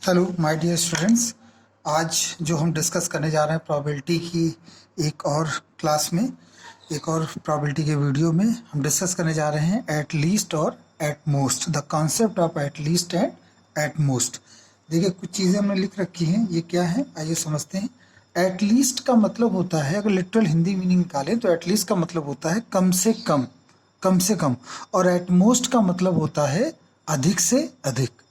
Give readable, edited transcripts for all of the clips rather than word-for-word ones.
Hello my dear students. आज जो हम डिस्कस करने जा रहे हैं प्रोबेबिलिटी की एक और क्लास में, एक और प्रोबेबिलिटी के वीडियो में हम डिस्कस करने जा रहे हैं एट लीस्ट और at most, the concept of at least and at most. देखिए कुछ चीज़ें हमने लिख रखी हैं, ये क्या है आइए समझते हैं। एट लीस्ट का मतलब होता है, अगर लिटरल हिंदी मीनिंग निकालें तो एट लीस्ट का मतलब होता है कम से कम, कम से कम, और एट मोस्ट का मतलब होता है अधिक से अधिक।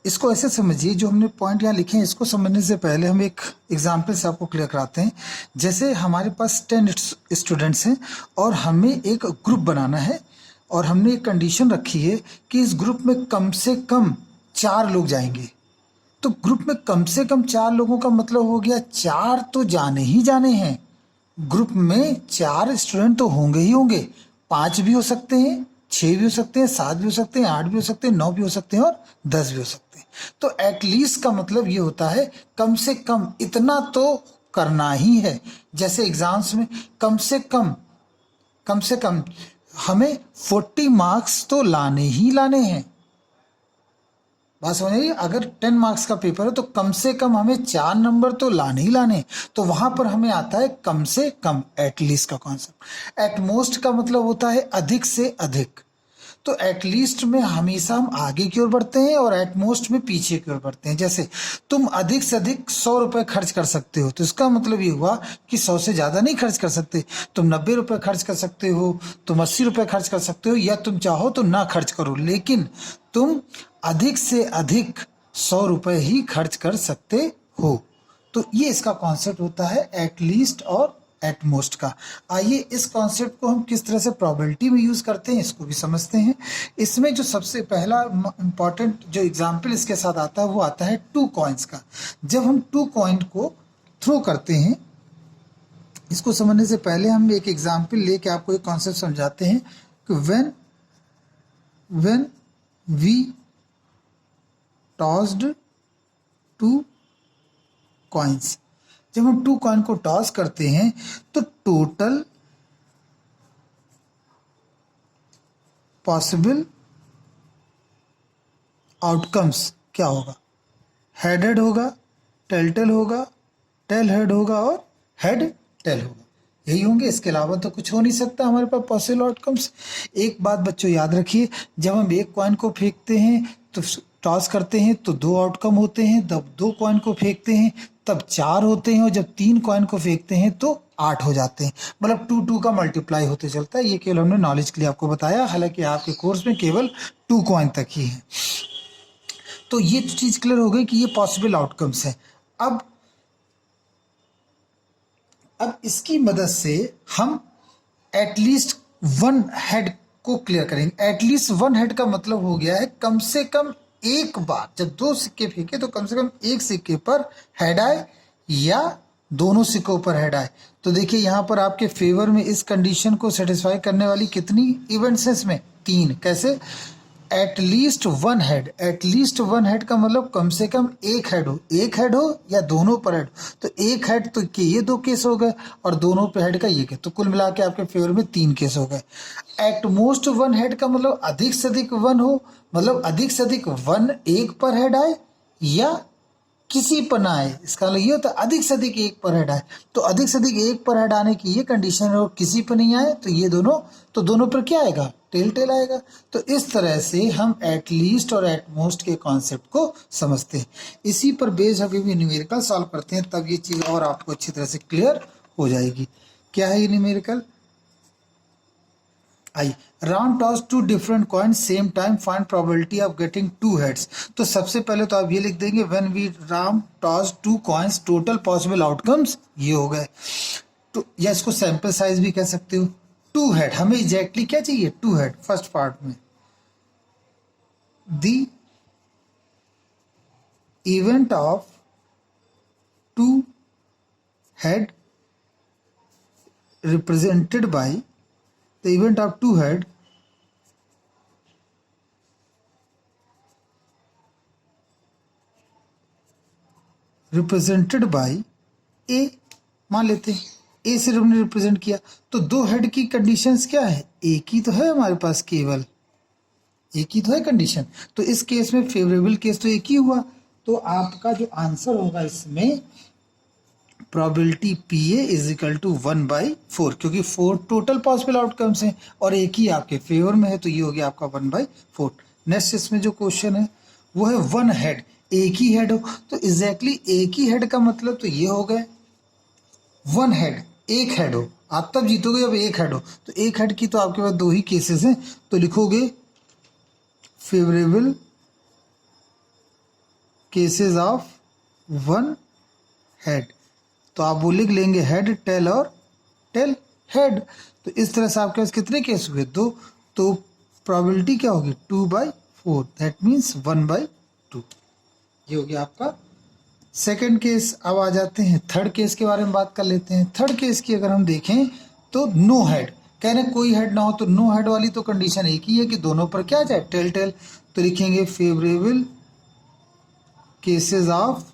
इसको ऐसे समझिए, जो हमने पॉइंट यहाँ लिखे हैं इसको समझने से पहले हम एक एग्जाम्पल से आपको क्लियर कराते हैं। जैसे हमारे पास 10 स्टूडेंट्स हैं और हमें एक ग्रुप बनाना है और हमने एक कंडीशन रखी है कि इस ग्रुप में कम से कम 4 लोग जाएंगे। तो ग्रुप में कम से कम 4 लोगों का मतलब हो गया 4 तो जाने ही जाने हैं। ग्रुप में 4 स्टूडेंट तो होंगे ही होंगे, 5 भी हो सकते हैं, 6 भी हो सकते हैं, 7 भी हो सकते हैं, 8 भी हो सकते हैं, 9 भी हो सकते हैं और 10 भी हो सकते हैं। तो एटलीस्ट का मतलब ये होता है कम से कम इतना तो करना ही है। जैसे एग्जाम्स में कम से कम हमें 40 मार्क्स तो लाने ही लाने हैं। बात समझ रही है? अगर 10 मार्क्स का पेपर है तो कम से कम हमें 4 नंबर तो लाने ही लाने। तो वहां पर हमें आता है कम से कम, एटलीस्ट का कॉन्सेप्ट। एट मोस्ट का मतलब होता है अधिक से अधिक। तो एटलीस्ट में हमेशा हम आगे की ओर बढ़ते हैं और एट मोस्ट में पीछे की ओर बढ़ते हैं। जैसे तुम अधिक से अधिक 100 रुपए खर्च कर सकते हो, तो इसका मतलब ये हुआ कि 100 से ज्यादा नहीं खर्च कर सकते। तुम 90 रुपए खर्च कर सकते हो, तुम 80 रुपए खर्च कर सकते हो, या तुम चाहो तो ना खर्च करो, लेकिन तुम अधिक से अधिक 100 रुपए ही खर्च कर सकते हो। तो ये इसका कॉन्सेप्ट होता है एट लीस्ट और एट मोस्ट का। आइए इस कॉन्सेप्ट को हम किस तरह से प्रोबेबिलिटी में यूज करते हैं इसको भी समझते हैं। इसमें जो सबसे पहला इंपॉर्टेंट जो एग्जाम्पल इसके साथ आता है वो आता है 2 कॉइन्स का। जब हम 2 कॉइन को थ्रो करते हैं, इसको समझने से पहले हम एक एग्जाम्पल लेके आपको एक कॉन्सेप्ट समझाते हैं कि व्हेन वी टॉस्ड 2 कॉइन्स, जब हम 2 कॉइन को टॉस करते हैं तो टोटल पॉसिबल आउटकम्स क्या होगा? हेड हेड होगा, टेल टेल होगा, टेल हेड होगा और हेड टेल होगा। यही होंगे, इसके अलावा तो कुछ हो नहीं सकता हमारे पास पॉसिबल आउटकम्स। एक बात बच्चों याद रखिए, जब हम एक कॉइन को फेंकते हैं तो टॉस करते हैं तो 2 आउटकम होते हैं, जब 2 कॉइन को फेंकते हैं तब 4 होते हैं, और जब 3 कॉइन को फेंकते हैं तो 8 हो जाते हैं। मतलब 2 का मल्टीप्लाई होते चलता है। ये केवल हमने नॉलेज के लिए आपको बताया, हालांकि आपके कोर्स में केवल 2 कॉइन तक ही है। तो ये चीज क्लियर हो गई कि ये पॉसिबल आउटकम्स है। अब इसकी मदद से हम एटलीस्ट 1 हेड को क्लियर करेंगे। एटलीस्ट 1 हेड का मतलब हो गया है कम से कम एक बार, जब 2 सिक्के फेंके तो कम से कम एक सिक्के पर हेड आए या दोनों सिक्कों पर हेड आए। तो देखिए यहाँ पर आपके फेवर में इस कंडीशन को सेटिस्फाई करने वाली कितनी इवेंट्स हैं इसमें? 3। कैसे? एटलीस्ट 1 हेड, एटलीस्ट 1 हेड का मतलब कम से कम एक हेड हो या दोनों पर हेड। तो एक हेड तो के ये 2 केस हो गए और दोनों पे हेड का ये केस, तो कुल मिला के आपके फेवर में 3 केस हो गए। एट मोस्ट 1 हेड का मतलब अधिक से अधिक 1 हो, मतलब अधिक से अधिक 1 एक पर हेड आए या किसी पर ना आए। इसका मतलब ये होता है अधिक से अधिक एक पर हेड आए। तो अधिक से अधिक एक पर हेड आने की ये कंडीशन है, और किसी पर नहीं आए तो ये दोनों पर क्या आएगा? टेल टेल आएगा। तो इस तरह से हम एट लीस्ट और एट मोस्ट के कॉन्सेप्ट को समझते हैं। इसी पर बेस होकर भी न्यूमेरिकल सॉल्व करते हैं, तब ये चीज और आपको अच्छी तरह से क्लियर हो जाएगी। क्या है ये numerical? I round toss 2 different coin same time, find probability of getting 2 heads. तो सबसे पहले तो आप ये लिख देंगे when we round toss 2 coins total possible outcomes ये हो गए। तो या इसको सैंपल साइज भी कह सकते हो। 2 हेड, हमें एग्जैक्टली क्या चाहिए? 2 हेड। फर्स्ट पार्ट में the event of 2 head represented by the event of 2 head represented by A। मान लेते हैं A से हमने रिप्रेजेंट किया, तो 2 हेड की कंडीशंस क्या है? एक ही तो है हमारे पास, केवल एक ही तो है कंडीशन। तो इस केस में फेवरेबल केस तो एक ही हुआ, तो आपका जो आंसर होगा इसमें probability PA is equal to 1/4, क्योंकि 4 टोटल पॉसिबल आउटकम्स हैं और एक ही आपके फेवर में है, तो ये हो गया आपका 1/4। नेक्स्ट इसमें जो क्वेश्चन है वो है वन हेड, एक ही हेड हो, तो एग्जैक्टली एक ही हेड का मतलब तो ये हो गया वन हेड, एक हेड हो, आप तब जीतोगे जब एक हेड हो। तो एक हेड की तो आपके पास दो ही केसेस हैं, तो लिखोगे favourable cases of one head, तो आप वो लिख लेंगे हेड, टेल और टेल हेड। तो इस तरह से आपके पास कितने केस हुए? दो, तो प्रोबेबिलिटी क्या होगी? 2/4, दैट मीन्स 1/2। ये हो गया आपका सेकंड केस। अब आ जाते हैं थर्ड केस के बारे में बात कर लेते हैं। थर्ड केस की अगर हम देखें तो नो हेड, कह रहे कोई हेड ना हो, तो नो हेड वाली तो कंडीशन एक ही है कि दोनों पर क्या जाए? Tail tail. तो लिखेंगे favourable cases of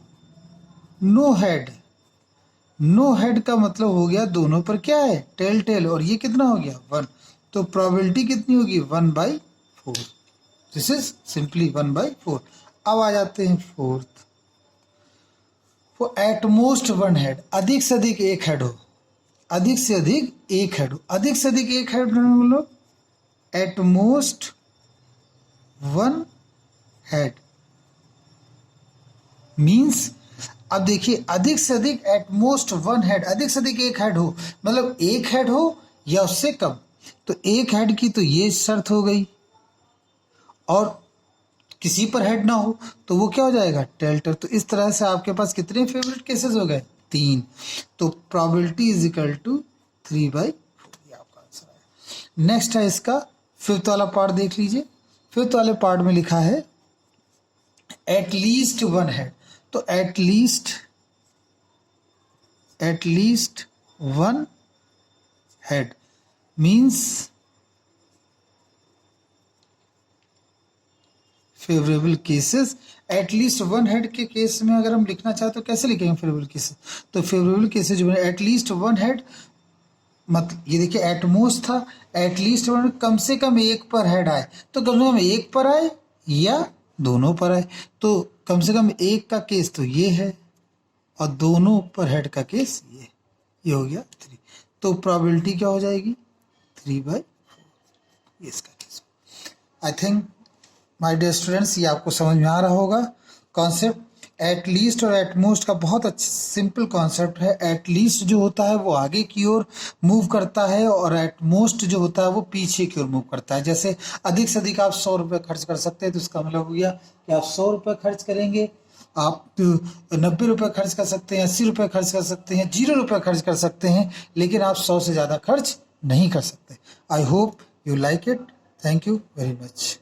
no head. No head का मतलब हो गया दोनों पर क्या है? टेल टेल, और ये कितना हो गया? 1। तो प्रोबेबिलिटी कितनी होगी? 1/4। This is simply 1/4। अब आ जाते हैं फोर्थ, वो एट मोस्ट वन हेड, अधिक से अधिक एक हेड हो, अधिक से अधिक एक हेड हो, अधिक से अधिक एक हेड मतलब at most one head means, अब देखिए अधिक से अधिक एट मोस्ट वन हेड, अधिक से अधिक एक हेड हो मतलब एक हेड हो या उससे कम। तो एक हेड की तो ये शर्त हो गई, और किसी पर हेड ना हो तो वो क्या हो जाएगा? टेल्टर। तो इस तरह से आपके पास कितने फेवरेट केसेस हो गए? 3। तो प्रोबेबिलिटी इज इक्वल टू 3/4, ये आपका आंसर है। नेक्स्ट है इसका फिफ्थ वाला पार्ट, देख लीजिए। फिफ्थ वाले पार्ट में लिखा है एट लीस्ट वन हेड। तो at least one head means favourable cases. At least one head के केस में अगर हम लिखना चाहें तो कैसे लिखेंगे फेवरेबल केसेस? तो फेवरेबल केसेस जो है एटलीस्ट वन हेड, मतलब ये देखिए एटमोस्ट था, एटलीस्ट वन, कम से कम एक पर हेड आए, तो कम से कम एक पर आए या दोनों पर आए, तो कम से कम एक का केस तो ये है और दोनों पर हेड का केस ये हो गया 3। तो प्रोबेबिलिटी क्या हो जाएगी? 3/4, ये इसका case. I think my dear students ये आपको समझ में आ रहा होगा कॉन्सेप्ट। एट लीस्ट और एट मोस्ट का बहुत अच्छा सिंपल कॉन्सेप्ट है। एट लीस्ट जो होता है वो आगे की ओर मूव करता है और एट मोस्ट जो होता है वो पीछे की ओर मूव करता है। जैसे अधिक से अधिक आप 100 रुपये खर्च कर सकते हैं, तो इसका मतलब हो गया कि आप 100 रुपये खर्च करेंगे, आप 90 रुपये खर्च कर सकते हैं, 80 रुपये खर्च कर सकते हैं, 0 रुपये खर्च कर सकते हैं, लेकिन आप 100 से ज़्यादा खर्च नहीं कर सकते। I hope you like it. Thank you very much.